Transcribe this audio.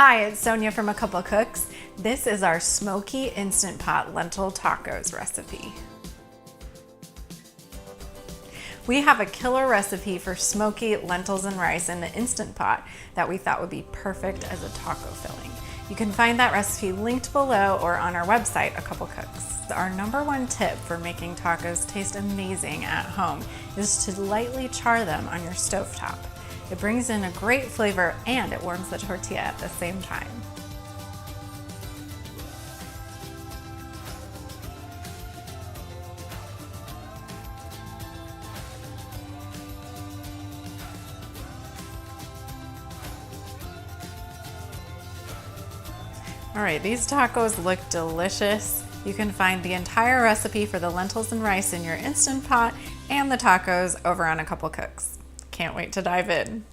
Hi, it's Sonia from A Couple Cooks. This is our Smoky Instant Pot Lentil Tacos recipe. We have a killer recipe for smoky lentils and rice in the Instant Pot that we thought would be perfect as a taco filling. You can find that recipe linked below or on our website, A Couple Cooks. Our #1 tip for making tacos taste amazing at home is to lightly char them on your stovetop. It brings in a great flavor and it warms the tortilla at the same time. All right, these tacos look delicious. You can find the entire recipe for the lentils and rice in your Instant Pot and the tacos over on A Couple Cooks. Can't wait to dive in.